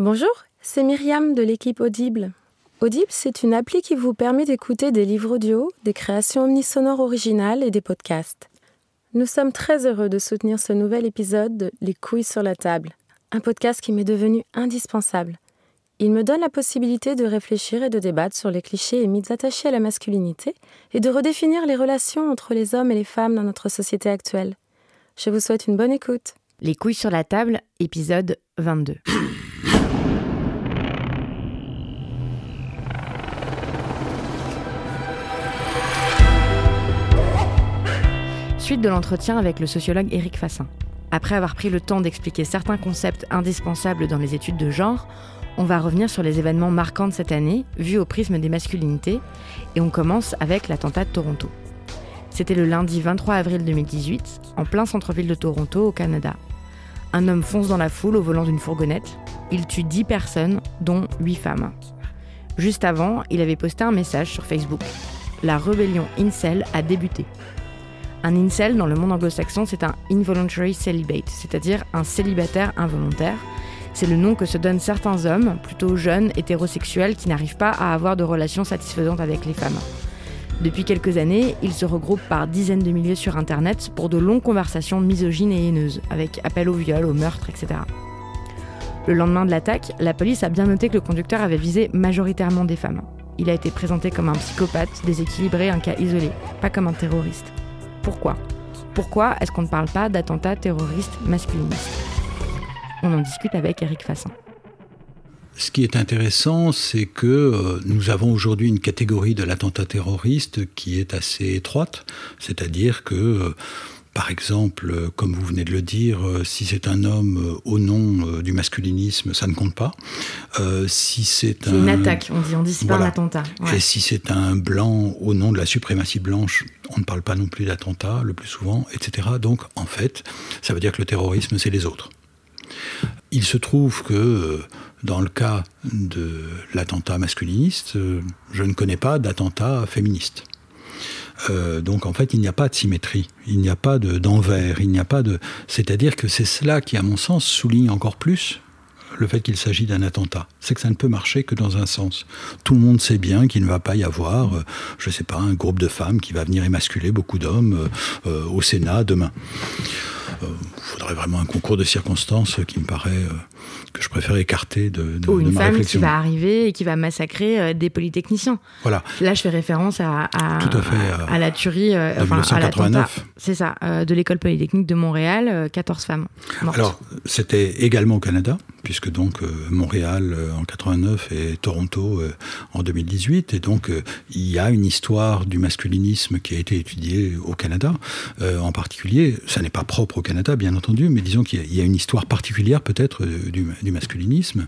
Bonjour, c'est Myriam de l'équipe Audible. Audible, c'est une appli qui vous permet d'écouter des livres audio, des créations omnisonores originales et des podcasts. Nous sommes très heureux de soutenir ce nouvel épisode de Les couilles sur la table, un podcast qui m'est devenu indispensable. Il me donne la possibilité de réfléchir et de débattre sur les clichés et mythes attachés à la masculinité et de redéfinir les relations entre les hommes et les femmes dans notre société actuelle. Je vous souhaite une bonne écoute. Les couilles sur la table, épisode 22. Suite de l'entretien avec le sociologue Éric Fassin. Après avoir pris le temps d'expliquer certains concepts indispensables dans les études de genre, on va revenir sur les événements marquants de cette année, vus au prisme des masculinités, et on commence avec l'attentat de Toronto. C'était le lundi 23 avril 2018, en plein centre-ville de Toronto, au Canada. Un homme fonce dans la foule au volant d'une fourgonnette. Il tue 10 personnes, dont 8 femmes. Juste avant, il avait posté un message sur Facebook. La rébellion incel a débuté. Un incel, dans le monde anglo-saxon, c'est un involuntary celibate, c'est-à-dire un célibataire involontaire. C'est le nom que se donnent certains hommes, plutôt jeunes, hétérosexuels, qui n'arrivent pas à avoir de relations satisfaisantes avec les femmes. Depuis quelques années, ils se regroupent par dizaines de milliers sur Internet pour de longues conversations misogynes et haineuses, avec appel au viol, au meurtre, etc. Le lendemain de l'attaque, la police a bien noté que le conducteur avait visé majoritairement des femmes. Il a été présenté comme un psychopathe, déséquilibré, un cas isolé, pas comme un terroriste. Pourquoi ? Pourquoi est-ce qu'on ne parle pas d'attentats terroristes masculinistes ? On en discute avec Éric Fassin. Ce qui est intéressant, c'est que nous avons aujourd'hui une catégorie de l'attentat terroriste qui est assez étroite. C'est-à-dire que, par exemple, comme vous venez de le dire, si c'est un homme au nom du masculinisme, ça ne compte pas. Si c'est une attaque, on dit c'est pas un attentat. Ouais. Et si c'est un blanc au nom de la suprématie blanche, on ne parle pas non plus d'attentat le plus souvent, etc. Donc, en fait, ça veut dire que le terrorisme, c'est les autres. Il se trouve que dans le cas de l'attentat masculiniste, je ne connais pas d'attentat féministe. Donc en fait, il n'y a pas de symétrie, il n'y a pas d'envers, il n'y a pas de... C'est-à-dire que c'est cela qui, à mon sens, souligne encore plus le fait qu'il s'agit d'un attentat. C'est que ça ne peut marcher que dans un sens. Tout le monde sait bien qu'il ne va pas y avoir, je ne sais pas, un groupe de femmes qui va venir émasculer beaucoup d'hommes au Sénat demain. Il faudrait vraiment un concours de circonstances qui me paraît que je préfère écarter de ma réflexion. Ou une femme qui va arriver et qui va massacrer des polytechniciens. Voilà. Là, je fais référence à la tuerie, de 1989. C'est ça, de l'école polytechnique de Montréal, 14 femmes mortes. Alors, c'était également au Canada, puisque donc Montréal en 89 et Toronto en 2018. Et donc, il y a une histoire du masculinisme qui a été étudiée au Canada. En particulier, ça n'est pas propre au Canada, bien entendu, mais disons qu'il y a une histoire particulière peut-être du masculinisme.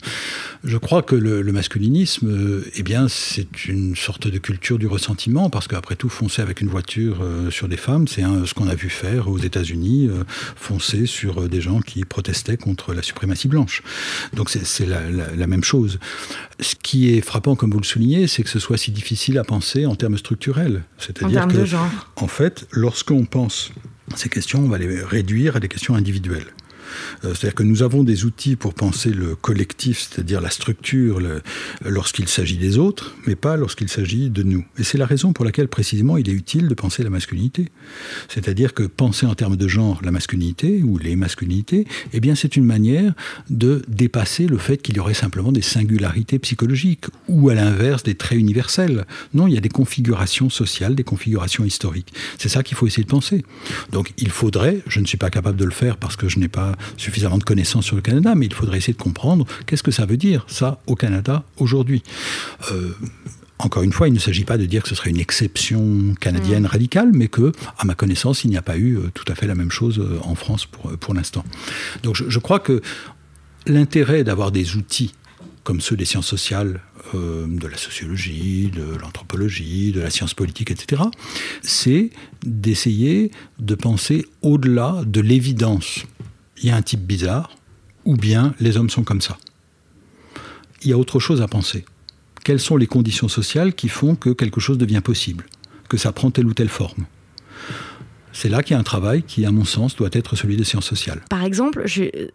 Je crois que le masculinisme, eh bien, c'est une sorte de culture du ressentiment, parce qu'après tout, foncer avec une voiture sur des femmes, c'est ce qu'on a vu faire aux États-Unis, foncer sur des gens qui protestaient contre la suprématie blanche. Donc c'est la même chose. Ce qui est frappant, comme vous le soulignez, c'est que ce soit si difficile à penser en termes structurels. C'est-à-dire en termes que, de genre. En fait, lorsqu'on pense ces questions, on va les réduire à des questions individuelles. C'est-à-dire que nous avons des outils pour penser le collectif, c'est-à-dire la structure, lorsqu'il s'agit des autres, mais pas lorsqu'il s'agit de nous. Et c'est la raison pour laquelle, précisément, il est utile de penser la masculinité. C'est-à-dire que penser en termes de genre la masculinité, ou les masculinités, eh bien, c'est une manière de dépasser le fait qu'il y aurait simplement des singularités psychologiques, ou à l'inverse, des traits universels. Non, il y a des configurations sociales, des configurations historiques. C'est ça qu'il faut essayer de penser. Donc, il faudrait, je ne suis pas capable de le faire parce que je n'ai pas suffisamment de connaissances sur le Canada, mais il faudrait essayer de comprendre qu'est-ce que ça veut dire, ça, au Canada, aujourd'hui. Encore une fois, il ne s'agit pas de dire que ce serait une exception canadienne radicale, mais que, à ma connaissance, il n'y a pas eu tout à fait la même chose en France pour l'instant. Donc je crois que l'intérêt d'avoir des outils comme ceux des sciences sociales, de la sociologie, de l'anthropologie, de la science politique, etc., c'est d'essayer de penser au-delà de l'évidence. Il y a un type bizarre, ou bien les hommes sont comme ça. Il y a autre chose à penser. Quelles sont les conditions sociales qui font que quelque chose devient possible, que ça prend telle ou telle forme ? C'est là qu'il y a un travail qui, à mon sens, doit être celui des sciences sociales. Par exemple,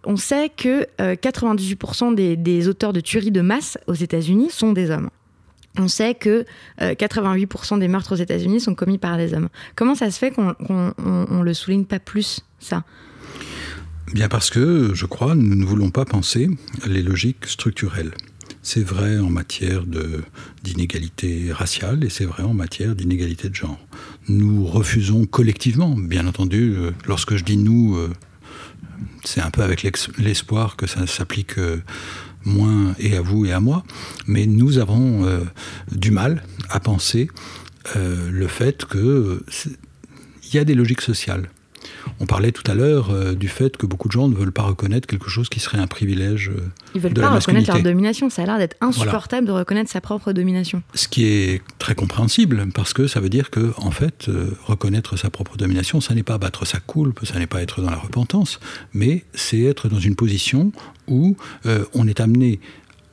on sait que 98% des auteurs de tueries de masse aux États-Unis sont des hommes. On sait que 88% des meurtres aux États-Unis sont commis par des hommes. Comment ça se fait qu'on ne le souligne pas plus, ça ? Bien parce que, je crois, nous ne voulons pas penser les logiques structurelles. C'est vrai en matière d'inégalité raciale et c'est vrai en matière d'inégalité de genre. Nous refusons collectivement, bien entendu, lorsque je dis nous, c'est un peu avec l'espoir que ça s'applique moins et à vous et à moi, mais nous avons du mal à penser le fait qu'il y a des logiques sociales. On parlait tout à l'heure du fait que beaucoup de gens ne veulent pas reconnaître quelque chose qui serait un privilège de la masculinité. Ils veulent pas reconnaître leur domination. Ça a l'air d'être insupportable de reconnaître sa propre domination. Ce qui est très compréhensible, parce que ça veut dire que, en fait, reconnaître sa propre domination, ça n'est pas battre sa coulpe, ça n'est pas être dans la repentance, mais c'est être dans une position où on est amené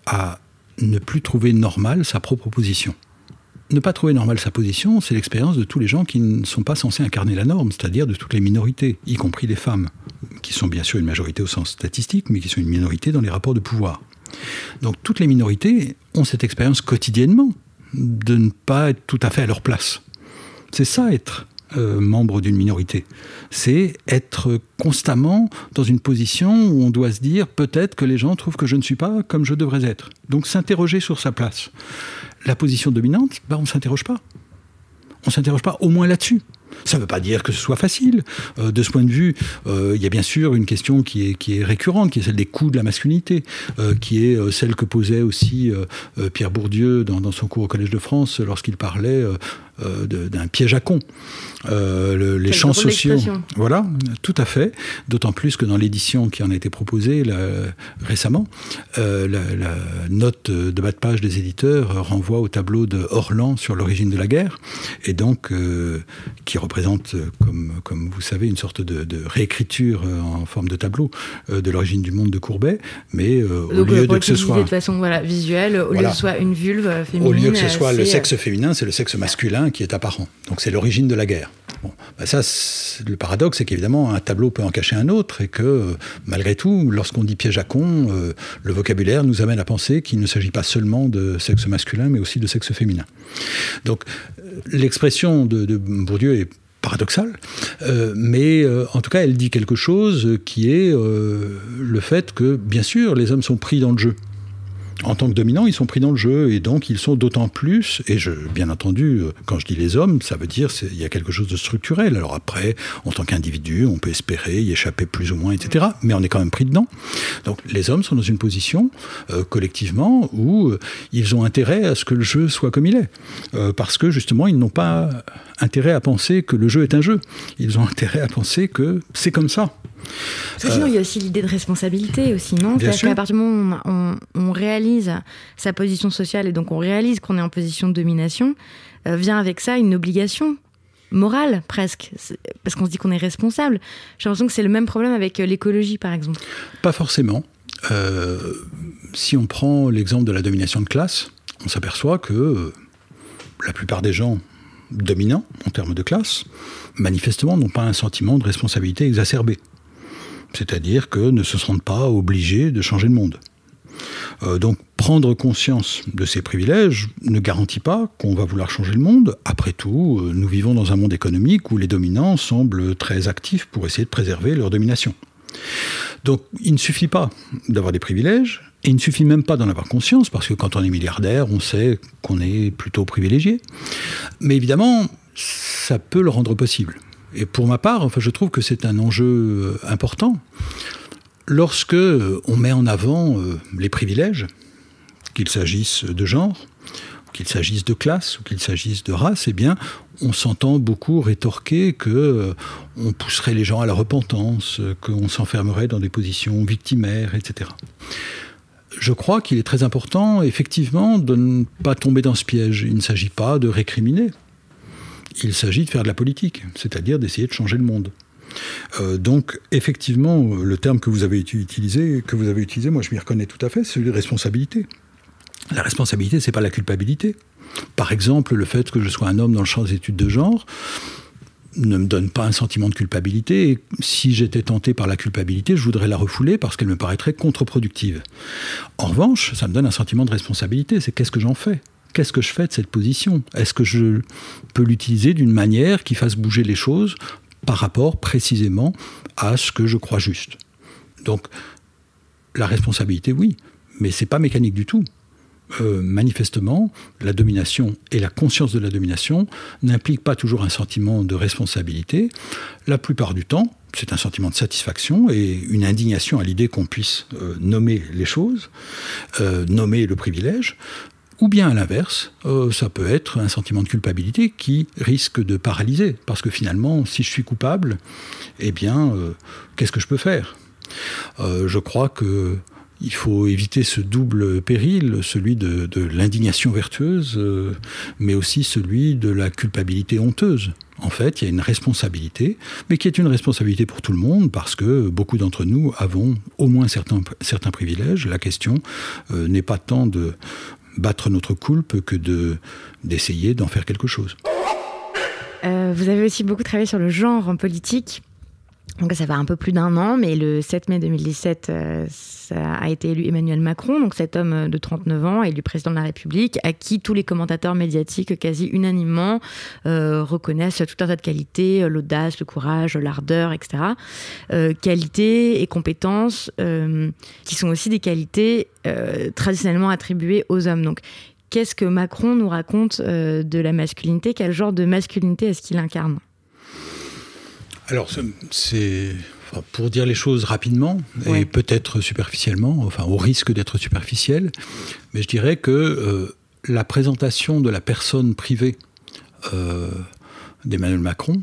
à ne plus trouver normale sa propre position. Ne pas trouver normale sa position, c'est l'expérience de tous les gens qui ne sont pas censés incarner la norme, c'est-à-dire de toutes les minorités, y compris les femmes, qui sont bien sûr une majorité au sens statistique, mais qui sont une minorité dans les rapports de pouvoir. Donc toutes les minorités ont cette expérience quotidiennement de ne pas être tout à fait à leur place. C'est ça être membre d'une minorité. C'est être constamment dans une position où on doit se dire peut-être que les gens trouvent que je ne suis pas comme je devrais être. Donc s'interroger sur sa place. La position dominante, on ne s'interroge pas. On ne s'interroge pas au moins là-dessus. Ça ne veut pas dire que ce soit facile. De ce point de vue, il y a bien sûr une question qui est récurrente, qui est celle des coûts de la masculinité, qui est celle que posait aussi Pierre Bourdieu dans son cours au Collège de France lorsqu'il parlait d'un piège à con. Les champs sociaux. Voilà, tout à fait. D'autant plus que dans l'édition qui en a été proposée récemment, la note de bas de page des éditeurs renvoie au tableau de Orlan sur l'origine de la guerre, et donc qui représente, comme vous savez, une sorte de réécriture en forme de tableau de l'origine du monde de Courbet, mais au lieu de que ce soit... de façon visuelle, au lieu que ce soit une vulve féminine... Au lieu que ce soit le sexe féminin, c'est le sexe masculin qui est apparent. Donc c'est l'origine de la guerre. Bon, ça, le paradoxe, c'est qu'évidemment, un tableau peut en cacher un autre, et que, malgré tout, lorsqu'on dit piège à con, le vocabulaire nous amène à penser qu'il ne s'agit pas seulement de sexe masculin, mais aussi de sexe féminin. Donc, l'expression de Bourdieu est paradoxale, mais en tout cas, elle dit quelque chose qui est le fait que, bien sûr, les hommes sont pris dans le jeu. En tant que dominants, ils sont pris dans le jeu, et donc ils sont d'autant plus, et bien entendu, quand je dis les hommes, ça veut dire qu'il y a quelque chose de structurel. Alors après, en tant qu'individu, on peut espérer y échapper plus ou moins, etc. Mais on est quand même pris dedans. Donc les hommes sont dans une position, collectivement, où ils ont intérêt à ce que le jeu soit comme il est. Parce que justement, ils n'ont pas intérêt à penser que le jeu est un jeu. Ils ont intérêt à penser que c'est comme ça. Parce que sinon, il y a aussi l'idée de responsabilité aussi, non ? C'est-à-dire qu'à partir du moment où on réalise sa position sociale, et donc on réalise qu'on est en position de domination, vient avec ça une obligation morale, presque, parce qu'on se dit qu'on est responsable. J'ai l'impression que c'est le même problème avec l'écologie, par exemple. Pas forcément. Si on prend l'exemple de la domination de classe, on s'aperçoit que la plupart des gens dominants, en termes de classe, manifestement n'ont pas un sentiment de responsabilité exacerbé. C'est-à-dire que ne se sentent pas obligés de changer le monde. Donc prendre conscience de ces privilèges ne garantit pas qu'on va vouloir changer le monde. Après tout, nous vivons dans un monde économique où les dominants semblent très actifs pour essayer de préserver leur domination. Donc il ne suffit pas d'avoir des privilèges, et il ne suffit même pas d'en avoir conscience, parce que quand on est milliardaire, on sait qu'on est plutôt privilégié. Mais évidemment, ça peut le rendre possible. Et pour ma part, je trouve que c'est un enjeu important. Lorsque on met en avant les privilèges, qu'il s'agisse de genre, qu'il s'agisse de classe, ou qu'il s'agisse de race, eh bien, on s'entend beaucoup rétorquer qu'on pousserait les gens à la repentance, qu'on s'enfermerait dans des positions victimaires, etc. Je crois qu'il est très important, effectivement, de ne pas tomber dans ce piège. Il ne s'agit pas de récriminer. Il s'agit de faire de la politique, c'est-à-dire d'essayer de changer le monde. Donc, effectivement, le terme que vous avez utilisé, moi je m'y reconnais tout à fait, c'est celui de responsabilité. La responsabilité, c'est pas la culpabilité. Par exemple, le fait que je sois un homme dans le champ des études de genre, ne me donne pas un sentiment de culpabilité. Et si j'étais tenté par la culpabilité, je voudrais la refouler parce qu'elle me paraîtrait contre-productive. En revanche, ça me donne un sentiment de responsabilité. C'est qu'est-ce que j'en fais ? Qu'est-ce que je fais de cette position ? Est-ce que je peux l'utiliser d'une manière qui fasse bouger les choses par rapport précisément à ce que je crois juste ? Donc, la responsabilité, oui, mais ce n'est pas mécanique du tout. Manifestement, la domination et la conscience de la domination n'impliquent pas toujours un sentiment de responsabilité. La plupart du temps, c'est un sentiment de satisfaction et une indignation à l'idée qu'on puisse nommer les choses, nommer le privilège. Ou bien à l'inverse, ça peut être un sentiment de culpabilité qui risque de paralyser. Parce que finalement, si je suis coupable, eh bien, qu'est-ce que je peux faire ? Je crois qu'il faut éviter ce double péril, celui de l'indignation vertueuse, mais aussi celui de la culpabilité honteuse. En fait, il y a une responsabilité, mais qui est une responsabilité pour tout le monde, parce que beaucoup d'entre nous avons au moins certains privilèges. La question n'est pas tant de battre notre coulpe que d'essayer d'en faire quelque chose. Vous avez aussi beaucoup travaillé sur le genre en politique. Donc ça fait un peu plus d'1 an, mais le 7 mai 2017, ça a été élu Emmanuel Macron, donc cet homme de 39 ans, élu président de la République, à qui tous les commentateurs médiatiques quasi unanimement reconnaissent tout un tas de qualités, l'audace, le courage, l'ardeur, etc. Qualités et compétences qui sont aussi des qualités traditionnellement attribuées aux hommes. Donc qu'est-ce que Macron nous raconte de la masculinité ? Quel genre de masculinité est-ce qu'il incarne ? Alors, pour dire les choses rapidement, ouais, et peut-être superficiellement, enfin au risque d'être superficiel, mais je dirais que la présentation de la personne privée d'Emmanuel Macron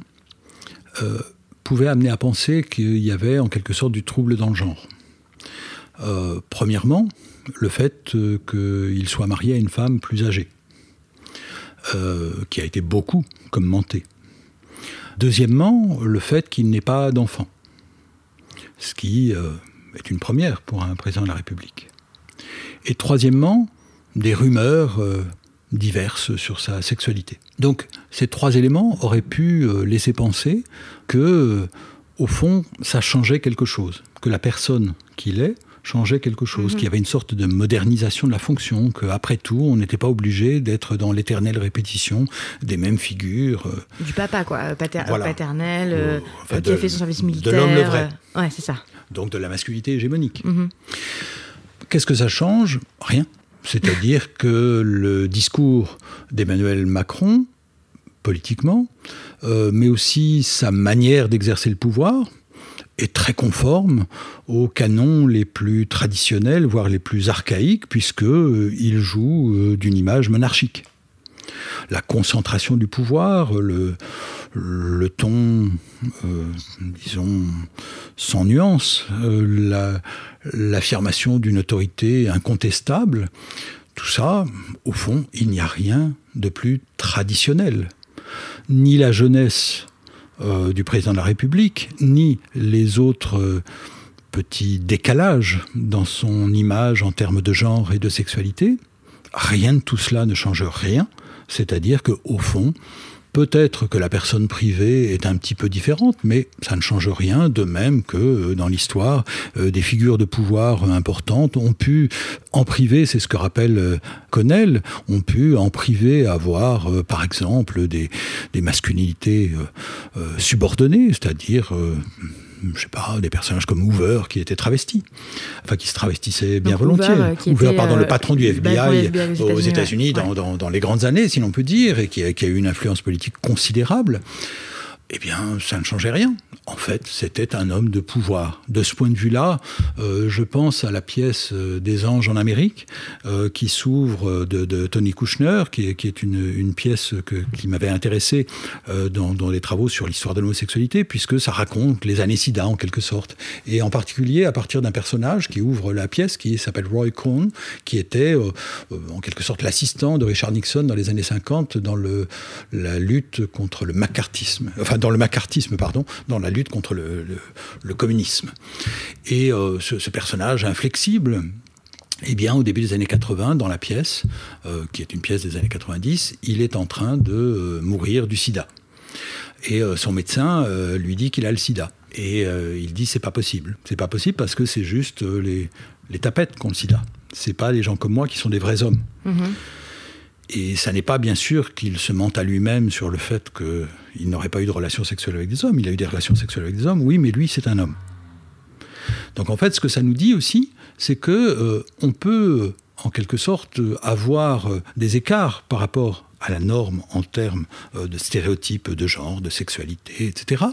pouvait amener à penser qu'il y avait en quelque sorte du trouble dans le genre. Premièrement, le fait qu'il soit marié à une femme plus âgée, qui a été beaucoup commentée. Deuxièmement, le fait qu'il n'ait pas d'enfant, ce qui est une première pour un président de la République. Et troisièmement, des rumeurs diverses sur sa sexualité. Donc, ces 3 éléments auraient pu laisser penser que, au fond, ça changeait quelque chose, que la personne qu'il est changeait quelque chose, qu'il y avait une sorte de modernisation de la fonction, qu'après tout, on n'était pas obligé d'être dans l'éternelle répétition des mêmes figures. Du papa, quoi, voilà. paternel, qui a fait son service militaire. De l'homme le vrai. Ouais, c'est ça. Donc de la masculinité hégémonique. Qu'est-ce que ça change ? Rien. C'est-à-dire que le discours d'Emmanuel Macron, politiquement, mais aussi sa manière d'exercer le pouvoir, est très conforme aux canons les plus traditionnels, voire les plus archaïques, puisqu'il joue d'une image monarchique. La concentration du pouvoir, le ton, disons, sans nuance, l'affirmation d'une autorité incontestable, tout ça, au fond, il n'y a rien de plus traditionnel. Ni la jeunesse du président de la République, ni les autres petits décalages dans son image en termes de genre et de sexualité, rien de tout cela ne change rien, c'est-à-dire qu'au fond, peut-être que la personne privée est un petit peu différente, mais ça ne change rien, de même que dans l'histoire, des figures de pouvoir importantes ont pu, en privé, c'est ce que rappelle Connell, ont pu en privé avoir, par exemple, des masculinités subordonnées, c'est-à-dire... je sais pas, des personnages comme Hoover qui étaient travestis, enfin qui se travestissaient bien volontiers. Hoover, le patron du FBI aux États-Unis dans les grandes années, si l'on peut dire, et qui a eu une influence politique considérable. Eh bien, ça ne changeait rien. En fait, c'était un homme de pouvoir. De ce point de vue-là, je pense à la pièce des Anges en Amérique, qui s'ouvre de Tony Kushner, qui est une pièce qui m'avait intéressé dans les travaux sur l'histoire de l'homosexualité, puisque ça raconte les années SIDA, en quelque sorte. Et en particulier, à partir d'un personnage qui ouvre la pièce, qui s'appelle Roy Cohn, qui était, en quelque sorte, l'assistant de Richard Nixon dans les années 50, dans la lutte contre le macartisme. Enfin, dans la lutte contre le communisme. Et ce personnage inflexible, eh bien, au début des années 80, dans la pièce, qui est une pièce des années 90, il est en train de mourir du sida. Et son médecin lui dit qu'il a le sida. Et il dit c'est pas possible. C'est pas possible parce que c'est juste les tapettes qui ont le sida. C'est pas les gens comme moi qui sont des vrais hommes. Et ça n'est pas bien sûr qu'il se mente à lui-même sur le fait qu'il n'aurait pas eu de relations sexuelles avec des hommes. Il a eu des relations sexuelles avec des hommes, oui, mais lui c'est un homme. Donc en fait ce que ça nous dit aussi, c'est que on peut en quelque sorte avoir des écarts par rapport à la norme en termes de stéréotypes de genre, de sexualité, etc.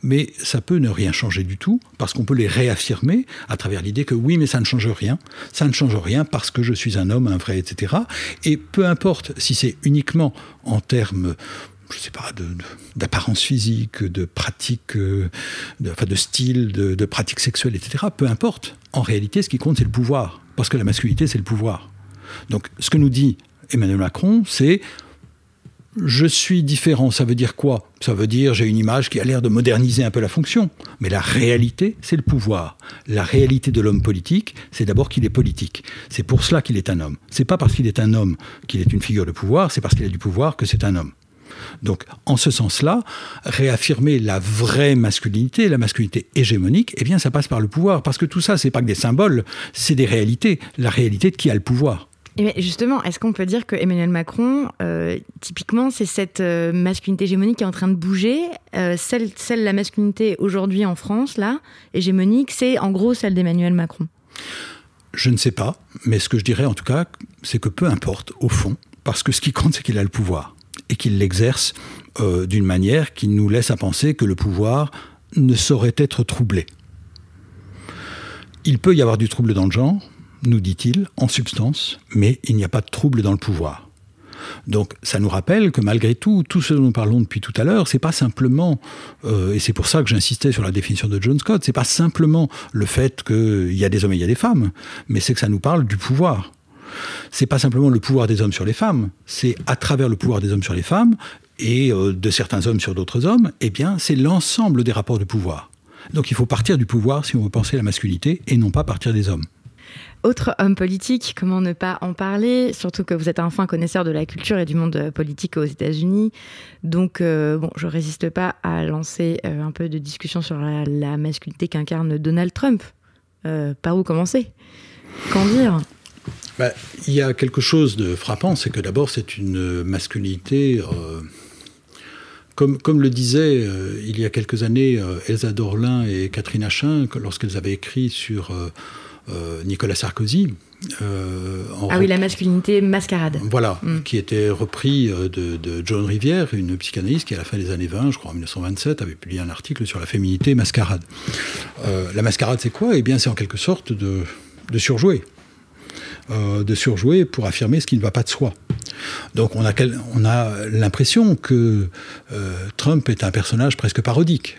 Mais ça peut ne rien changer du tout, parce qu'on peut les réaffirmer à travers l'idée que oui, mais ça ne change rien. Ça ne change rien parce que je suis un homme, un vrai, etc. Et peu importe si c'est uniquement en termes, je ne sais pas, d'apparence physique, de pratique, de style, de pratique sexuelle, etc. Peu importe. En réalité, ce qui compte, c'est le pouvoir. Parce que la masculinité, c'est le pouvoir. Donc, ce que nous dit Emmanuel Macron, c'est je suis différent, ça veut dire quoi? Ça veut dire j'ai une image qui a l'air de moderniser un peu la fonction. Mais la réalité, c'est le pouvoir. La réalité de l'homme politique, c'est d'abord qu'il est politique. C'est pour cela qu'il est un homme. C'est pas parce qu'il est un homme qu'il est une figure de pouvoir, c'est parce qu'il a du pouvoir que c'est un homme. Donc, en ce sens-là, réaffirmer la vraie masculinité, la masculinité hégémonique, eh bien, ça passe par le pouvoir. Parce que tout ça, c'est pas que des symboles, c'est des réalités. La réalité de qui a le pouvoir. Et justement, est-ce qu'on peut dire que Emmanuel Macron, typiquement, c'est cette masculinité hégémonique qui est en train de bouger, la masculinité aujourd'hui en France, là, hégémonique, c'est en gros celle d'Emmanuel Macron? Je ne sais pas, mais ce que je dirais en tout cas, c'est que peu importe, au fond, parce que ce qui compte, c'est qu'il a le pouvoir, et qu'il l'exerce d'une manière qui nous laisse à penser que le pouvoir ne saurait être troublé. Il peut y avoir du trouble dans le genre, nous dit-il, en substance, mais il n'y a pas de trouble dans le pouvoir. Donc ça nous rappelle que malgré tout ce dont nous parlons depuis tout à l'heure, c'est pas simplement, et c'est pour ça que j'insistais sur la définition de John Scott, c'est pas simplement le fait qu'il y a des hommes et il y a des femmes, mais c'est que ça nous parle du pouvoir. C'est pas simplement le pouvoir des hommes sur les femmes, c'est à travers le pouvoir des hommes sur les femmes et de certains hommes sur d'autres hommes, eh bien c'est l'ensemble des rapports de pouvoir. Donc il faut partir du pouvoir si on veut penser la masculinité et non pas partir des hommes. Autre homme politique, comment ne pas en parler, surtout que vous êtes un fin connaisseur de la culture et du monde politique aux États-Unis. Donc, je ne résiste pas à lancer un peu de discussion sur la masculinité qu'incarne Donald Trump. Par où commencer? Qu'en dire? Il y a quelque chose de frappant, c'est que d'abord, c'est une masculinité... Comme le disaient il y a quelques années Elsa Dorlin et Catherine Achin, lorsqu'elles avaient écrit sur... Nicolas Sarkozy. Oui, la masculinité mascarade. Voilà, qui était repris de Joan Rivière, une psychanalyste qui, à la fin des années 20, je crois en 1927, avait publié un article sur la féminité mascarade. La mascarade, c'est quoi? Eh bien, c'est en quelque sorte de surjouer. De surjouer pour affirmer ce qui ne va pas de soi. Donc, on a l'impression que Trump est un personnage presque parodique.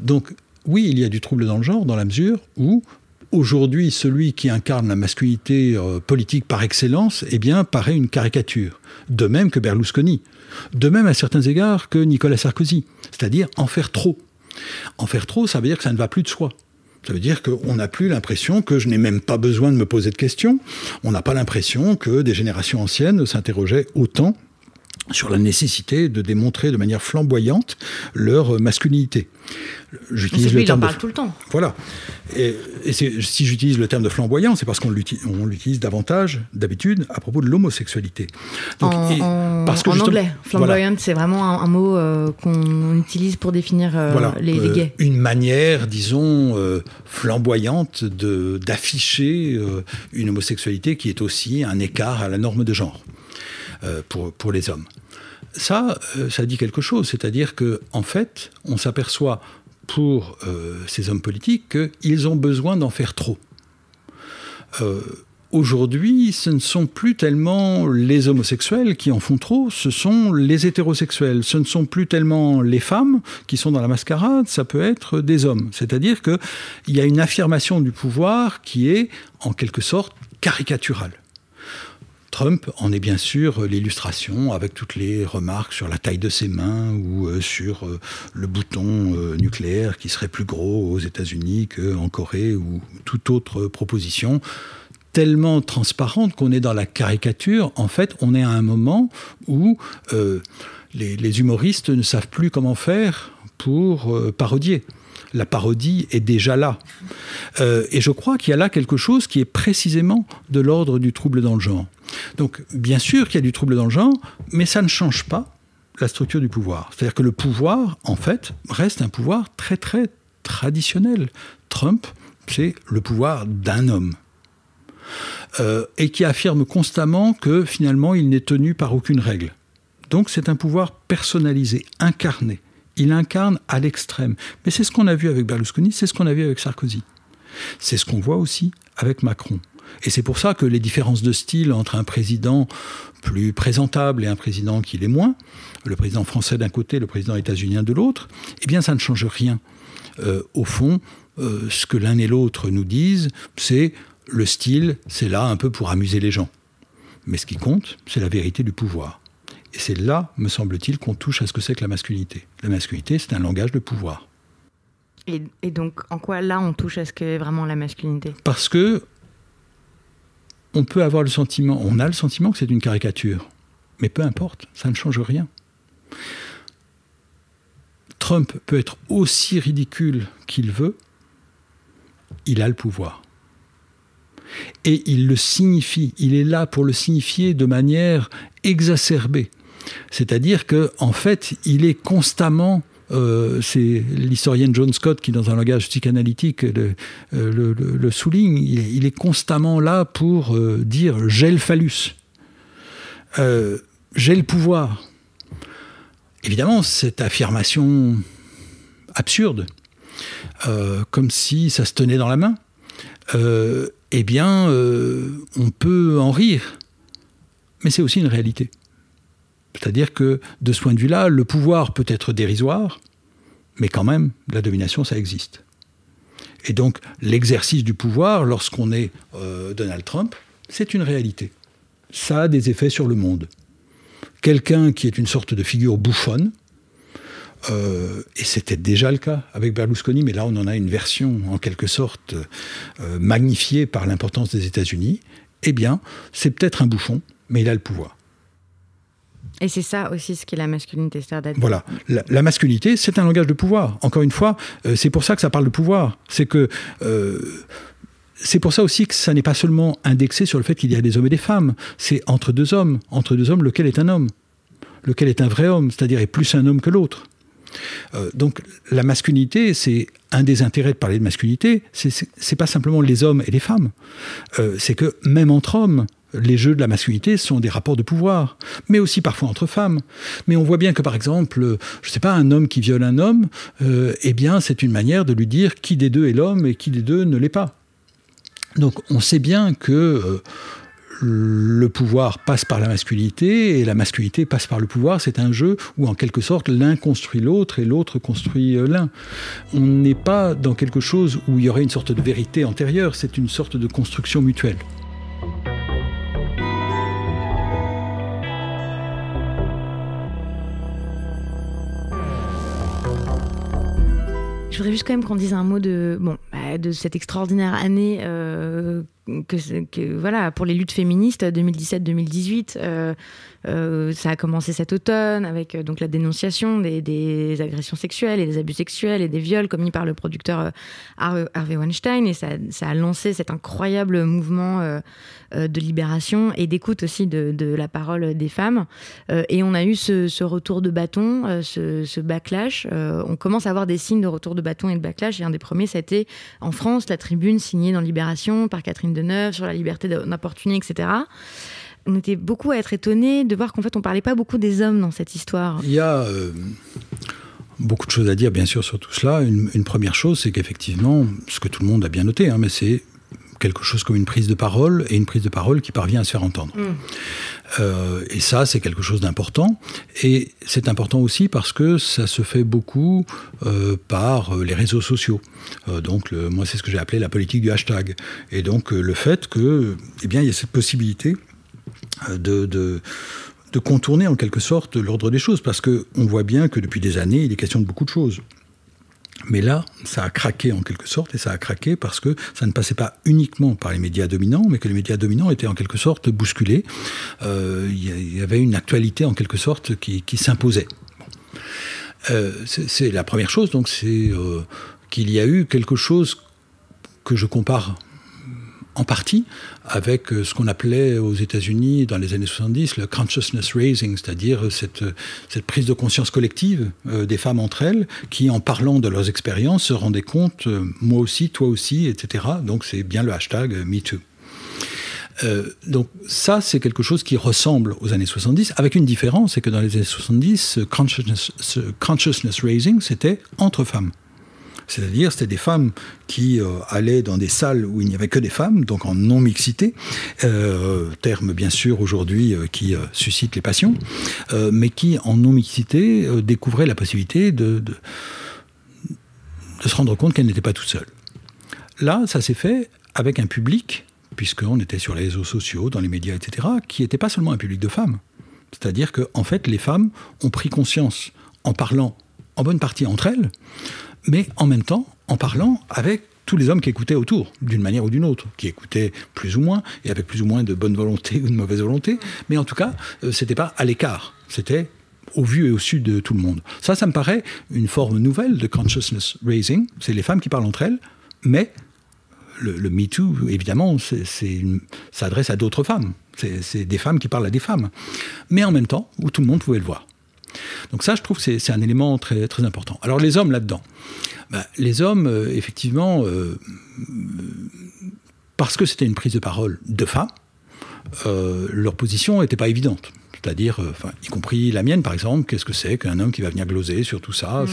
Donc, oui, il y a du trouble dans le genre, dans la mesure où aujourd'hui, celui qui incarne la masculinité politique par excellence, eh bien, paraît une caricature. De même que Berlusconi. De même, à certains égards, que Nicolas Sarkozy. C'est-à-dire en faire trop. En faire trop, ça veut dire que ça ne va plus de soi. Ça veut dire qu'on n'a plus l'impression que je n'ai même pas besoin de me poser de questions. On n'a pas l'impression que des générations anciennes s'interrogeaient autant sur la nécessité de démontrer de manière flamboyante leur masculinité. J'utilise le terme parle tout le temps. Voilà. Et si j'utilise le terme de flamboyant, c'est parce qu'on l'utilise davantage, d'habitude, à propos de l'homosexualité. Donc, en anglais, flamboyant, voilà. C'est vraiment un mot qu'on utilise pour définir les gays. Une manière, disons, flamboyante d'afficher une homosexualité qui est aussi un écart à la norme de genre. Pour les hommes. Ça dit quelque chose, c'est-à-dire qu'en fait, on s'aperçoit pour ces hommes politiques qu'ils ont besoin d'en faire trop. Aujourd'hui, ce ne sont plus tellement les homosexuels qui en font trop, ce sont les hétérosexuels. Ce ne sont plus tellement les femmes qui sont dans la mascarade, ça peut être des hommes. C'est-à-dire qu'il y a une affirmation du pouvoir qui est, en quelque sorte, caricaturale. Trump en est bien sûr l'illustration avec toutes les remarques sur la taille de ses mains ou sur le bouton nucléaire qui serait plus gros aux États-Unis qu'en Corée ou toute autre proposition tellement transparente qu'on est dans la caricature. En fait, on est à un moment où les humoristes ne savent plus comment faire pour parodier. La parodie est déjà là. Et je crois qu'il y a là quelque chose qui est précisément de l'ordre du trouble dans le genre. Donc, bien sûr qu'il y a du trouble dans le genre, mais ça ne change pas la structure du pouvoir. C'est-à-dire que le pouvoir, en fait, reste un pouvoir très, très traditionnel. Trump, c'est le pouvoir d'un homme. Et qui affirme constamment que, finalement, il n'est tenu par aucune règle. Donc, c'est un pouvoir personnalisé, incarné. Il incarne à l'extrême. Mais c'est ce qu'on a vu avec Berlusconi, c'est ce qu'on a vu avec Sarkozy. C'est ce qu'on voit aussi avec Macron. Et c'est pour ça que les différences de style entre un président plus présentable et un président qui l'est moins, le président français d'un côté, le président états-unien de l'autre, eh bien ça ne change rien. Au fond, ce que l'un et l'autre nous disent, c'est le style, c'est là un peu pour amuser les gens. Mais ce qui compte, c'est la vérité du pouvoir. Et c'est là, me semble-t-il, qu'on touche à ce que c'est que la masculinité. La masculinité, c'est un langage de pouvoir. Et donc, en quoi là, on touche à ce qu'est vraiment la masculinité ? Parce que on peut avoir le sentiment, on a le sentiment que c'est une caricature. Mais peu importe, ça ne change rien. Trump peut être aussi ridicule qu'il veut, il a le pouvoir. Et il le signifie, il est là pour le signifier de manière exacerbée. C'est-à-dire qu'en fait, il est constamment... c'est l'historienne John Scott qui, dans un langage psychanalytique, le souligne. Il est constamment là pour dire « j'ai le phallus ». J'ai le pouvoir. Évidemment, cette affirmation absurde, comme si ça se tenait dans la main, eh bien, on peut en rire. Mais c'est aussi une réalité. C'est-à-dire que, de ce point de vue-là, le pouvoir peut être dérisoire, mais quand même, la domination, ça existe. Et donc, l'exercice du pouvoir, lorsqu'on est Donald Trump, c'est une réalité. Ça a des effets sur le monde. Quelqu'un qui est une sorte de figure bouffonne, et c'était déjà le cas avec Berlusconi, mais là, on en a une version, en quelque sorte, magnifiée par l'importance des États-Unis, eh bien, c'est peut-être un bouffon, mais il a le pouvoir. Et c'est ça aussi ce qu'est la masculinité, c'est-à-dire Voilà, la masculinité, c'est un langage de pouvoir. Encore une fois, c'est pour ça que ça parle de pouvoir. C'est pour ça aussi que ça n'est pas seulement indexé sur le fait qu'il y a des hommes et des femmes. C'est entre deux hommes, lequel est un homme, lequel est un vrai homme, c'est-à-dire est plus un homme que l'autre. Donc la masculinité, c'est un des intérêts de parler de masculinité, c'est pas simplement les hommes et les femmes. C'est que même entre hommes, les jeux de la masculinité sont des rapports de pouvoir, mais aussi parfois entre femmes. Mais on voit bien que, par exemple, je sais pas, un homme qui viole un homme, eh bien, c'est une manière de lui dire qui des deux est l'homme et qui des deux ne l'est pas. Donc, on sait bien que le pouvoir passe par la masculinité et la masculinité passe par le pouvoir. C'est un jeu où, en quelque sorte, l'un construit l'autre et l'autre construit l'un. On n'est pas dans quelque chose où il y aurait une sorte de vérité antérieure, c'est une sorte de construction mutuelle. Je voudrais juste quand même qu'on dise un mot de cette extraordinaire année voilà, pour les luttes féministes 2017-2018. Ça a commencé cet automne avec donc la dénonciation des agressions sexuelles et des abus sexuels et des viols commis par le producteur Harvey Weinstein, et ça a lancé cet incroyable mouvement de libération et d'écoute aussi de la parole des femmes. Et on a eu ce retour de bâton, ce backlash. On commence à avoir des signes de retour de bâton et de backlash, et un des premiers, c'était en France, la tribune signée dans Libération par Catherine Deneuve sur la liberté d'importuner, etc. On était beaucoup à être étonnés de voir qu'en fait, on ne parlait pas beaucoup des hommes dans cette histoire. Il y a beaucoup de choses à dire, bien sûr, sur tout cela. Une première chose, c'est qu'effectivement, ce que tout le monde a bien noté, mais c'est quelque chose comme une prise de parole, et une prise de parole qui parvient à se faire entendre. Et ça, c'est quelque chose d'important. Et c'est important aussi parce que ça se fait beaucoup par les réseaux sociaux. Donc, moi, c'est ce que j'ai appelé la politique du hashtag. Et donc, le fait que, eh bien, il y a cette possibilité de contourner en quelque sorte l'ordre des choses, parce qu'on voit bien que depuis des années, il est question de beaucoup de choses. Mais là, ça a craqué en quelque sorte, et ça a craqué parce que ça ne passait pas uniquement par les médias dominants, mais que les médias dominants étaient en quelque sorte bousculés. Il y avait une actualité en quelque sorte qui s'imposait. C'est la première chose, donc c'est qu'il y a eu quelque chose que je compare en partie avec ce qu'on appelait aux États-Unis dans les années 70 le consciousness raising, c'est-à-dire cette prise de conscience collective des femmes entre elles qui, en parlant de leurs expériences, se rendaient compte moi aussi, toi aussi, etc. Donc c'est bien le hashtag #MeToo. Donc ça, c'est quelque chose qui ressemble aux années 70, avec une différence, c'est que dans les années 70, ce consciousness raising, c'était entre femmes. C'est-à-dire, c'était des femmes qui allaient dans des salles où il n'y avait que des femmes, donc en non-mixité, terme bien sûr aujourd'hui qui suscite les passions, mais qui en non-mixité découvraient la possibilité de se rendre compte qu'elles n'étaient pas toutes seules. Là, ça s'est fait avec un public, puisqu'on était sur les réseaux sociaux, dans les médias, etc., qui n'était pas seulement un public de femmes. C'est-à-dire qu'en fait, les femmes ont pris conscience, en parlant en bonne partie entre elles, mais en même temps, en parlant avec tous les hommes qui écoutaient autour, d'une manière ou d'une autre, qui écoutaient plus ou moins, et avec plus ou moins de bonne volonté ou de mauvaise volonté, mais en tout cas, c'était pas à l'écart, c'était au vu et au su de tout le monde. Ça me paraît une forme nouvelle de consciousness raising, c'est les femmes qui parlent entre elles, mais le MeToo, évidemment, ça s'adresse à d'autres femmes, c'est des femmes qui parlent à des femmes, mais en même temps, où tout le monde pouvait le voir. Donc ça, je trouve que c'est un élément très, très important. Alors les hommes là-dedans, les hommes, effectivement, parce que c'était une prise de parole de femmes, leur position n'était pas évidente. C'est-à-dire, y compris la mienne, par exemple, qu'est-ce que c'est qu'un homme qui va venir gloser sur tout ça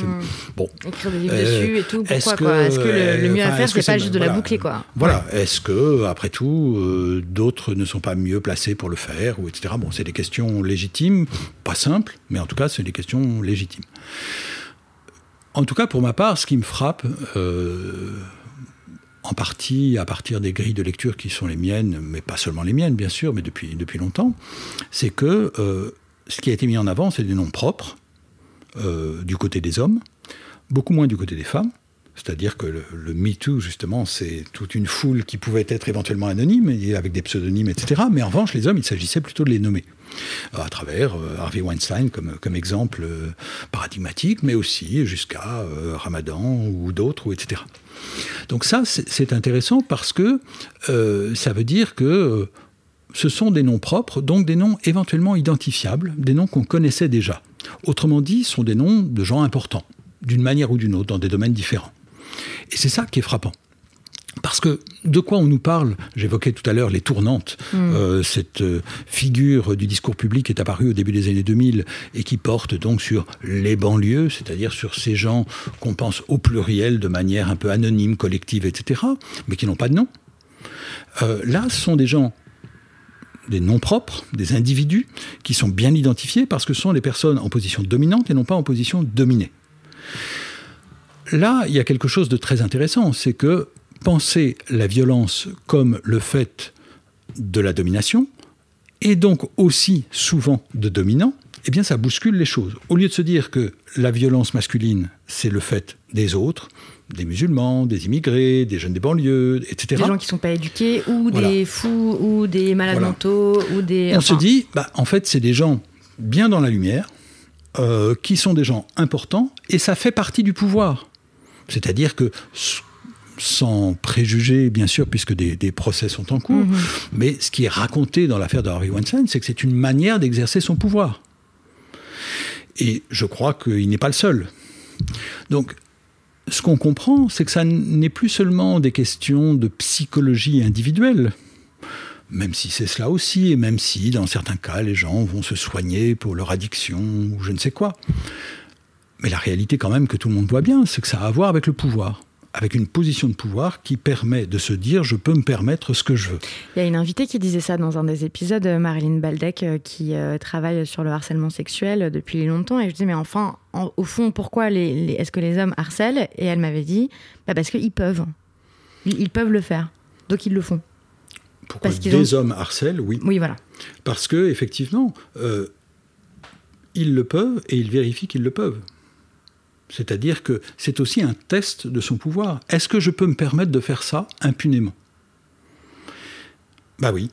Bon. Écrire des livres dessus et tout, pourquoi Est-ce que le mieux à faire, c'est pas juste de la boucler, quoi. Voilà, est-ce que, après tout, d'autres ne sont pas mieux placés pour le faire, ou etc. Bon, c'est des questions légitimes, pas simples, mais en tout cas, c'est des questions légitimes. En tout cas, pour ma part, ce qui me frappe, en partie à partir des grilles de lecture qui sont les miennes, mais pas seulement les miennes, bien sûr, mais depuis longtemps, c'est que ce qui a été mis en avant, c'est des noms propres du côté des hommes, beaucoup moins du côté des femmes. C'est-à-dire que le MeToo, justement, c'est toute une foule qui pouvait être éventuellement anonyme, et avec des pseudonymes, etc. Mais en revanche, les hommes, il s'agissait plutôt de les nommer, à travers Harvey Weinstein comme exemple paradigmatique, mais aussi jusqu'à Ramadan ou d'autres, etc. Donc ça, c'est intéressant parce que ça veut dire que ce sont des noms propres, donc des noms éventuellement identifiables, des noms qu'on connaissait déjà. Autrement dit, ce sont des noms de gens importants, d'une manière ou d'une autre, dans des domaines différents. Et c'est ça qui est frappant. Parce que de quoi on nous parle? J'évoquais tout à l'heure les tournantes, cette figure du discours public qui est apparue au début des années 2000 et qui porte donc sur les banlieues, c'est-à-dire sur ces gens qu'on pense au pluriel de manière un peu anonyme, collective, etc., mais qui n'ont pas de nom. Là, ce sont des gens, des noms propres, des individus qui sont bien identifiés parce que ce sont des personnes en position dominante et non pas en position dominée. Là, il y a quelque chose de très intéressant, c'est que penser la violence comme le fait de la domination, et donc aussi souvent de dominant, eh bien ça bouscule les choses. Au lieu de se dire que la violence masculine, c'est le fait des autres, des musulmans, des immigrés, des jeunes des banlieues, etc. Des gens qui ne sont pas éduqués, ou des fous, ou des malades mentaux, ou des... On se dit, en fait, c'est des gens bien dans la lumière, qui sont des gens importants, et ça fait partie du pouvoir. C'est-à-dire que, sans préjuger, bien sûr, puisque des procès sont en cours, mais ce qui est raconté dans l'affaire de Harvey Weinstein, c'est que c'est une manière d'exercer son pouvoir. Et je crois qu'il n'est pas le seul. Donc, ce qu'on comprend, c'est que ça n'est plus seulement des questions de psychologie individuelle, même si c'est cela aussi, et même si, dans certains cas, les gens vont se soigner pour leur addiction, ou je ne sais quoi. Mais la réalité, quand même, que tout le monde voit bien, c'est que ça a à voir avec le pouvoir, avec une position de pouvoir qui permet de se dire « je peux me permettre ce que je veux ». Il y a une invitée qui disait ça dans un des épisodes, Marilyn Baldec, qui travaille sur le harcèlement sexuel depuis longtemps. Et je dis « mais enfin, au fond, pourquoi est-ce que les hommes harcèlent ?» Et elle m'avait dit parce qu'ils peuvent. Ils peuvent le faire, donc ils le font. Pourquoi des hommes harcèlent, oui. Oui, voilà. Parce qu'effectivement, ils le peuvent et ils vérifient qu'ils le peuvent. C'est-à-dire que c'est aussi un test de son pouvoir. Est-ce que je peux me permettre de faire ça impunément ? Ben oui.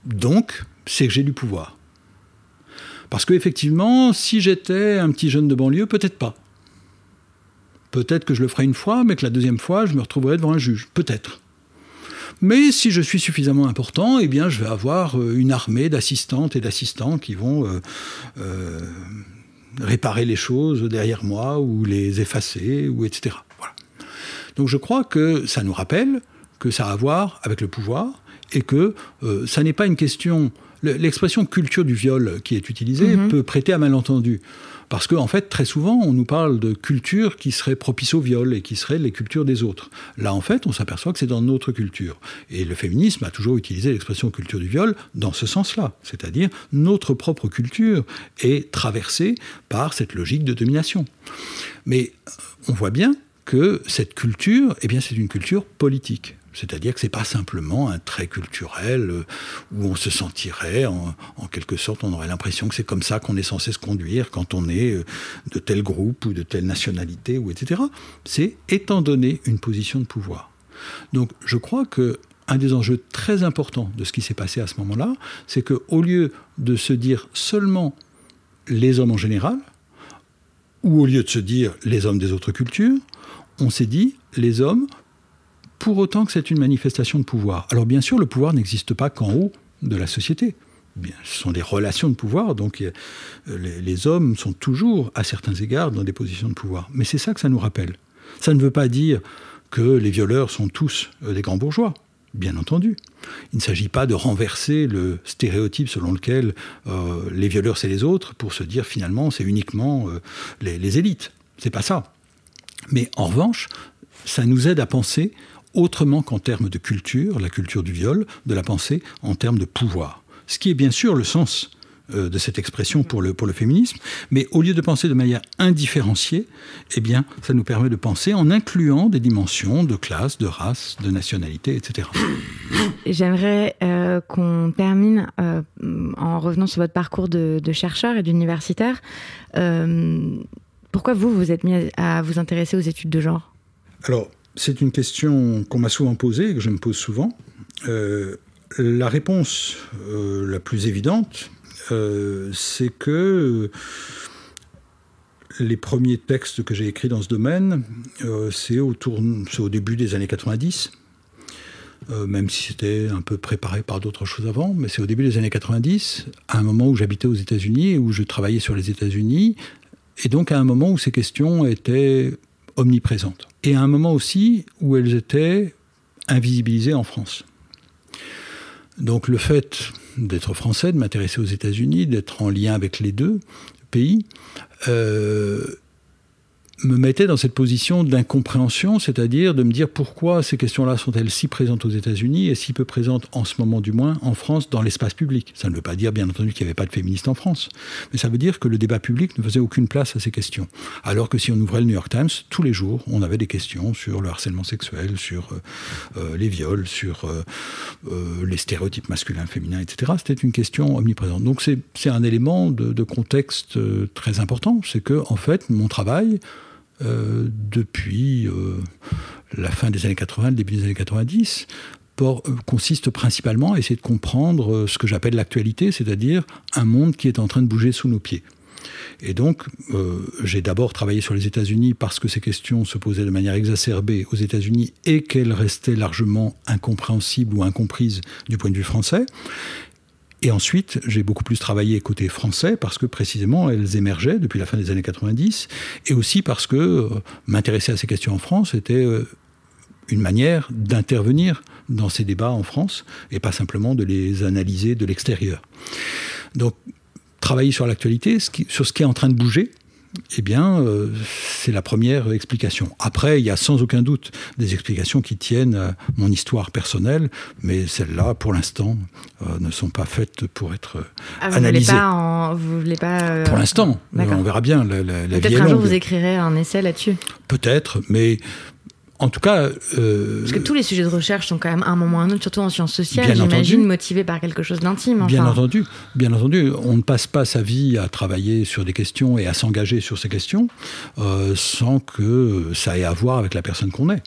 Donc, c'est que j'ai du pouvoir. Parce qu'effectivement, si j'étais un petit jeune de banlieue, peut-être pas. Peut-être que je le ferais une fois, mais que la deuxième fois, je me retrouverais devant un juge. Peut-être. Mais si je suis suffisamment important, eh bien, je vais avoir une armée d'assistantes et d'assistants qui vont réparer les choses derrière moi ou les effacer, ou etc. Voilà. Donc je crois que ça nous rappelle que ça a à voir avec le pouvoir et que ça n'est pas une question... L'expression « culture du viol » qui est utilisée peut prêter à malentendu. Parce qu'en fait, très souvent, on nous parle de culture qui serait propice au viol et qui serait les cultures des autres. Là, en fait, on s'aperçoit que c'est dans notre culture. Et le féminisme a toujours utilisé l'expression « culture du viol » dans ce sens-là. C'est-à-dire, notre propre culture est traversée par cette logique de domination. Mais on voit bien que cette culture, eh bien, c'est une culture politique. C'est-à-dire que ce n'est pas simplement un trait culturel où on se sentirait, en quelque sorte, on aurait l'impression que c'est comme ça qu'on est censé se conduire quand on est de tel groupe ou de telle nationalité, ou etc. C'est étant donné une position de pouvoir. Donc je crois qu'un des enjeux très importants de ce qui s'est passé à ce moment-là, c'est qu'au lieu de se dire seulement les hommes en général, ou au lieu de se dire les hommes des autres cultures, on s'est dit les hommes pour autant que c'est une manifestation de pouvoir. Alors bien sûr, le pouvoir n'existe pas qu'en haut de la société. Bien, ce sont des relations de pouvoir, donc les hommes sont toujours, à certains égards, dans des positions de pouvoir. Mais c'est ça que ça nous rappelle. Ça ne veut pas dire que les violeurs sont tous des grands bourgeois, bien entendu. Il ne s'agit pas de renverser le stéréotype selon lequel les violeurs c'est les autres, pour se dire finalement c'est uniquement les élites. C'est pas ça. Mais en revanche, ça nous aide à penser autrement qu'en termes de culture, la culture du viol, de la penser en termes de pouvoir. Ce qui est bien sûr le sens de cette expression pour le féminisme, mais au lieu de penser de manière indifférenciée, eh bien, ça nous permet de penser en incluant des dimensions de classe, de race, de nationalité, etc. J'aimerais qu'on termine en revenant sur votre parcours de chercheur et d'universitaire. Pourquoi vous êtes mis à vous intéresser aux études de genre ? Alors, c'est une question qu'on m'a souvent posée et que je me pose souvent. La réponse la plus évidente, c'est que les premiers textes que j'ai écrits dans ce domaine, c'est au début des années 90, même si c'était un peu préparé par d'autres choses avant, mais c'est au début des années 90, à un moment où j'habitais aux États-Unis et où je travaillais sur les États-Unis, et donc à un moment où ces questions étaient omniprésentes. Et à un moment aussi où elles étaient invisibilisées en France. Donc le fait d'être français, de m'intéresser aux États-Unis, d'être en lien avec les deux pays, me mettait dans cette position d'incompréhension, c'est-à-dire de me dire pourquoi ces questions-là sont-elles si présentes aux États-Unis et si peu présentes en ce moment du moins en France dans l'espace public. Ça ne veut pas dire bien entendu qu'il n'y avait pas de féministes en France, mais ça veut dire que le débat public ne faisait aucune place à ces questions. Alors que si on ouvrait le New York Times, tous les jours, on avait des questions sur le harcèlement sexuel, sur les viols, sur les stéréotypes masculins, féminins, etc. C'était une question omniprésente. Donc c'est un élément de contexte très important, c'est que en fait mon travail depuis la fin des années 80, le début des années 90, consiste principalement à essayer de comprendre ce que j'appelle l'actualité, c'est-à-dire un monde qui est en train de bouger sous nos pieds. Et donc, j'ai d'abord travaillé sur les États-Unis parce que ces questions se posaient de manière exacerbée aux États-Unis et qu'elles restaient largement incompréhensibles ou incomprises du point de vue français. Et ensuite, j'ai beaucoup plus travaillé côté français parce que précisément elles émergeaient depuis la fin des années 90 et aussi parce que m'intéresser à ces questions en France était une manière d'intervenir dans ces débats en France et pas simplement de les analyser de l'extérieur. Donc, travailler sur l'actualité, sur ce qui est en train de bouger, eh bien, c'est la première explication. Après, il y a sans aucun doute des explications qui tiennent à mon histoire personnelle, mais celles-là, pour l'instant, ne sont pas faites pour être analysées. Vous voulez pas Pour l'instant, on verra bien. La vie est longue. Peut-être un jour vous écrirez un essai là-dessus. Peut-être, mais En tout cas... Parce que tous les sujets de recherche sont quand même, à un moment ou à un autre, surtout en sciences sociales, j'imagine, motivés par quelque chose d'intime. Bien entendu. On ne passe pas sa vie à travailler sur des questions et à s'engager sur ces questions sans que ça ait à voir avec la personne qu'on est.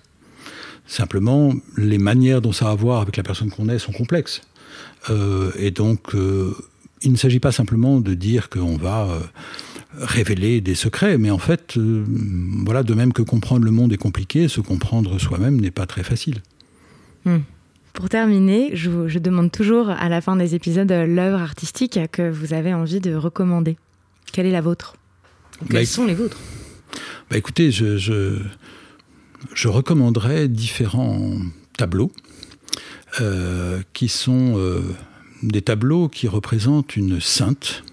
Simplement, les manières dont ça a à voir avec la personne qu'on est sont complexes. Et donc, il ne s'agit pas simplement de dire qu'on va... révéler des secrets, mais en fait, voilà, de même que comprendre le monde est compliqué, se comprendre soi-même n'est pas très facile. Pour terminer, je demande toujours à la fin des épisodes l'œuvre artistique que vous avez envie de recommander. Quelle est la vôtre ? Quelles sont les vôtres ? Écoutez, je recommanderais différents tableaux qui sont des tableaux qui représentent une sainte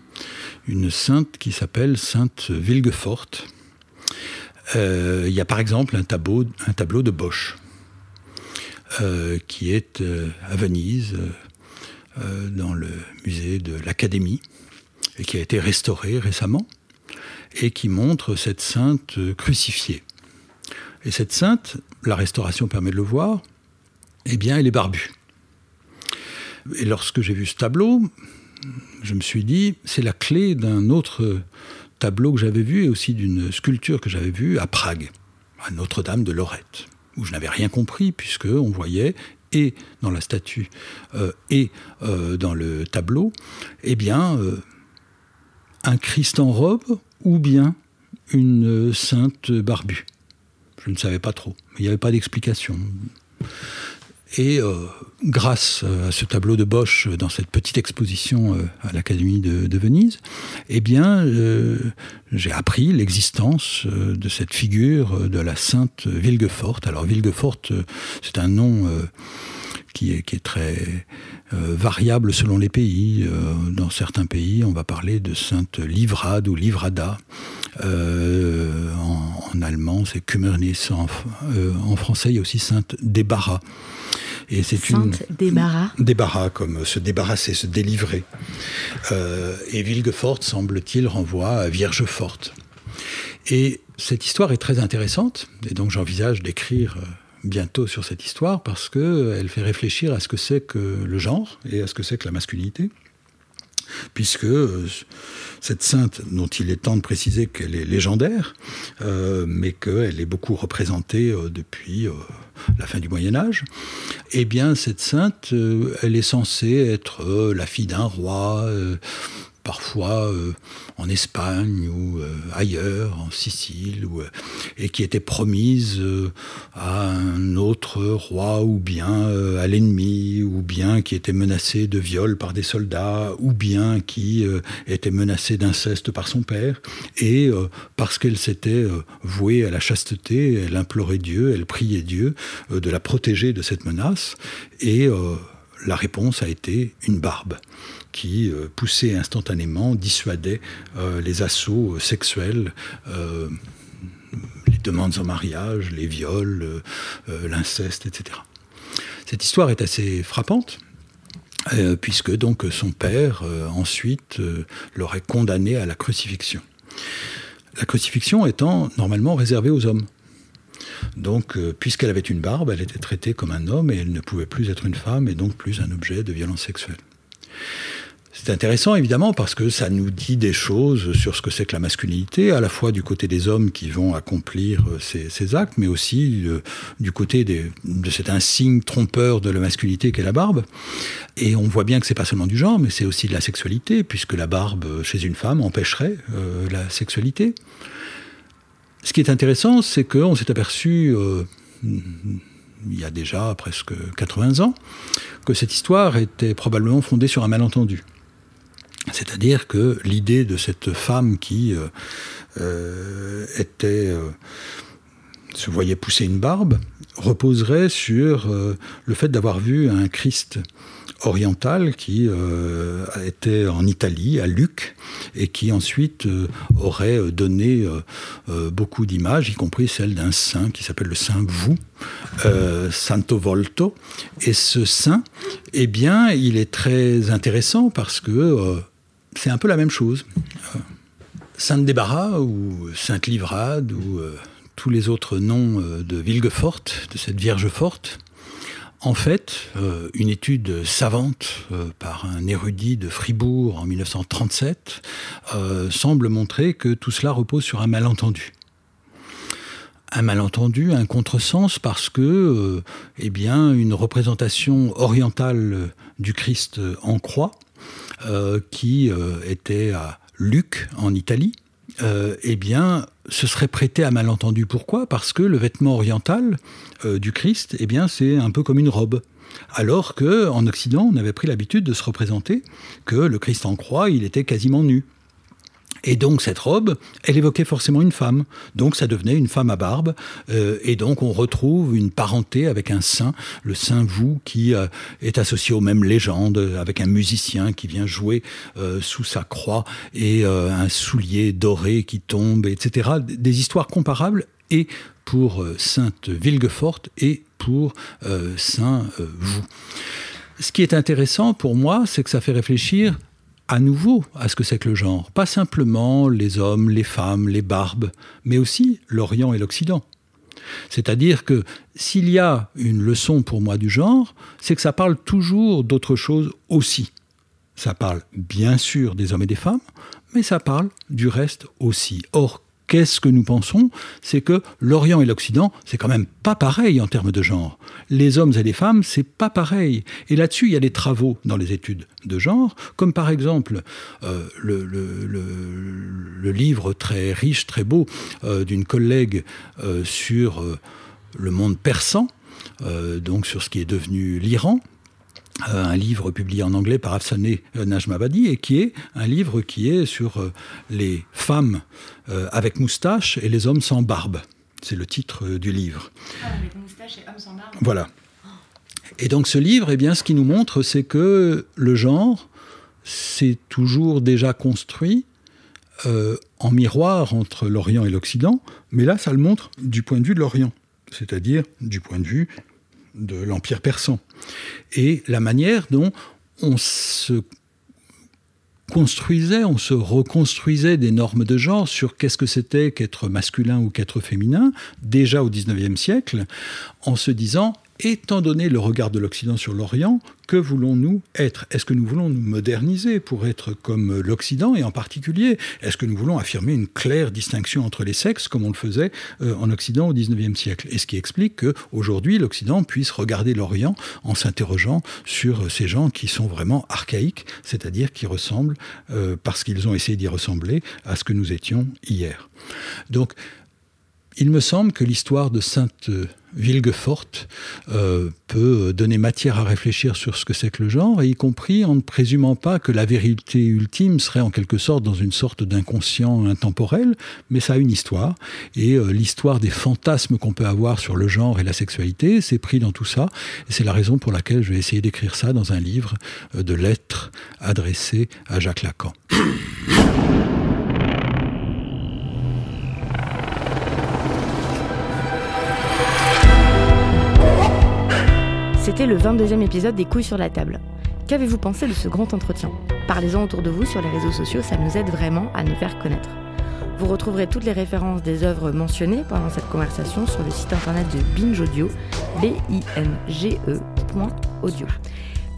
qui s'appelle Sainte Wilgeforthe. Il y a par exemple un tableau de Bosch qui est à Venise, dans le musée de l'Académie, et qui a été restauré récemment, et qui montre cette sainte crucifiée. Et cette sainte, la restauration permet de le voir, eh bien elle est barbue. Et lorsque j'ai vu ce tableau, je me suis dit, c'est la clé d'un autre tableau que j'avais vu et aussi d'une sculpture que j'avais vue à Prague, à Notre-Dame de Lorette, où je n'avais rien compris puisqu'on voyait, et dans la statue et dans le tableau, eh bien, un Christ en robe ou bien une sainte barbue. Je ne savais pas trop, mais il n'y avait pas d'explication. Et grâce à ce tableau de Bosch dans cette petite exposition à l'Académie de Venise, eh bien, j'ai appris l'existence de cette figure de la sainte Wilgeforthe. Alors Wilgeforthe, c'est un nom qui est très variable selon les pays. Dans certains pays, on va parler de sainte Livrade ou Livrada. En allemand, c'est Kümmernis. En français, il y a aussi sainte Débarras. Et c'est débarras, comme se débarrasser, se délivrer. Et Wilgeforthe, semble-t-il, renvoie à Vierge forte. Et cette histoire est très intéressante, et donc j'envisage d'écrire bientôt sur cette histoire, parce qu'elle fait réfléchir à ce que c'est que le genre, et à ce que c'est que la masculinité, puisque cette sainte, dont il est temps de préciser qu'elle est légendaire, mais qu'elle est beaucoup représentée depuis la fin du Moyen-Âge, eh bien cette sainte, elle est censée être la fille d'un roi, parfois en Espagne ou ailleurs, en Sicile, et qui était promise à un autre roi, ou bien à l'ennemi, ou bien qui était menacée de viol par des soldats, ou bien qui était menacée d'inceste par son père. Et parce qu'elle s'était vouée à la chasteté, elle implorait Dieu, elle priait Dieu de la protéger de cette menace. Et la réponse a été une barbe qui poussait instantanément, dissuadait les assauts sexuels, les demandes en mariage, les viols, l'inceste, etc. Cette histoire est assez frappante, puisque donc son père, ensuite, l'aurait condamné à la crucifixion. La crucifixion étant normalement réservée aux hommes. Donc, puisqu'elle avait une barbe, elle était traitée comme un homme et elle ne pouvait plus être une femme et donc plus un objet de violence sexuelle. C'est intéressant, évidemment, parce que ça nous dit des choses sur ce que c'est que la masculinité, à la fois du côté des hommes qui vont accomplir ces actes, mais aussi du côté de cet insigne trompeur de la masculinité qu'est la barbe. Et on voit bien que c'est pas seulement du genre, mais c'est aussi de la sexualité, puisque la barbe chez une femme empêcherait la sexualité. Ce qui est intéressant, c'est qu'on s'est aperçu, il y a déjà presque 80 ans, que cette histoire était probablement fondée sur un malentendu. C'est-à-dire que l'idée de cette femme qui se voyait pousser une barbe reposerait sur le fait d'avoir vu un Christ oriental qui était en Italie, à Lucques, et qui ensuite aurait donné beaucoup d'images, y compris celle d'un saint qui s'appelle le saint Vous, Santo Volto. Et ce saint, eh bien, il est très intéressant parce que c'est un peu la même chose. Sainte Débarras ou Sainte Livrade ou tous les autres noms de Villefort, de cette Vierge forte. En fait, une étude savante par un érudit de Fribourg en 1937 semble montrer que tout cela repose sur un malentendu. Un malentendu, un contresens, parce que une représentation orientale du Christ en croix, qui était à Lucques, en Italie, se serait prêté à malentendu. Pourquoi ? Parce que le vêtement oriental du Christ, c'est un peu comme une robe. Alors qu'en Occident, on avait pris l'habitude de se représenter que le Christ en croix, il était quasiment nu. Et donc cette robe, elle évoquait forcément une femme. Donc ça devenait une femme à barbe. Et donc on retrouve une parenté avec un saint, le saint Vous, qui est associé aux mêmes légendes, avec un musicien qui vient jouer sous sa croix, et un soulier doré qui tombe, etc. Des histoires comparables, et pour sainte Villefort et pour saint Vous. Ce qui est intéressant pour moi, c'est que ça fait réfléchir à nouveau à ce que c'est que le genre. Pas simplement les hommes, les femmes, les barbes, mais aussi l'Orient et l'Occident. C'est-à-dire que s'il y a une leçon pour moi du genre, c'est que ça parle toujours d'autre chose aussi. Ça parle bien sûr des hommes et des femmes, mais ça parle du reste aussi. Or, qu'est-ce que nous pensons ? C'est que l'Orient et l'Occident, c'est quand même pas pareil en termes de genre. Les hommes et les femmes, c'est pas pareil. Et là-dessus, il y a des travaux dans les études de genre, comme par exemple le livre très riche, très beau, d'une collègue sur le monde persan, donc sur ce qui est devenu l'Iran. Un livre publié en anglais par Afsaneh Najmabadi, et qui est un livre qui est sur les femmes avec moustache et les hommes sans barbe. C'est le titre du livre. Avec moustache et hommes sans barbe. Voilà. Et donc ce livre, ce qu'il nous montre, c'est que le genre, c'est toujours déjà construit en miroir entre l'Orient et l'Occident, mais là, ça le montre du point de vue de l'Orient, c'est-à-dire du point de vue de l'Empire persan. Et la manière dont on se construisait, on se reconstruisait des normes de genre sur qu'est-ce que c'était qu'être masculin ou qu'être féminin, déjà au XIXe siècle, en se disant, étant donné le regard de l'Occident sur l'Orient, que voulons-nous être ? Est-ce que nous voulons nous moderniser pour être comme l'Occident ? Et en particulier, est-ce que nous voulons affirmer une claire distinction entre les sexes, comme on le faisait en Occident au XIXe siècle ? Et ce qui explique qu'aujourd'hui, l'Occident puisse regarder l'Orient en s'interrogeant sur ces gens qui sont vraiment archaïques, c'est-à-dire qui ressemblent, parce qu'ils ont essayé d'y ressembler, à ce que nous étions hier. Donc, il me semble que l'histoire de Sainte Villefort peut donner matière à réfléchir sur ce que c'est que le genre, et y compris en ne présumant pas que la vérité ultime serait en quelque sorte dans une sorte d'inconscient intemporel, mais ça a une histoire, et l'histoire des fantasmes qu'on peut avoir sur le genre et la sexualité, c'est pris dans tout ça, et c'est la raison pour laquelle je vais essayer d'écrire ça dans un livre de lettres adressées à Jacques Lacan. C'était le 22e épisode des Couilles sur la table. Qu'avez-vous pensé de ce grand entretien ? Parlez-en autour de vous sur les réseaux sociaux, ça nous aide vraiment à nous faire connaître. Vous retrouverez toutes les références des œuvres mentionnées pendant cette conversation sur le site internet de Binge Audio, binge.audio.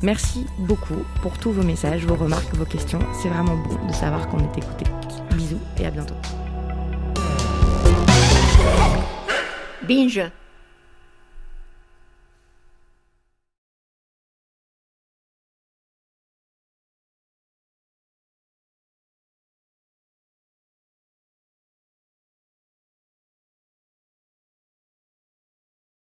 Merci beaucoup pour tous vos messages, vos remarques, vos questions. C'est vraiment bon de savoir qu'on est écouté. Bisous et à bientôt. Binge.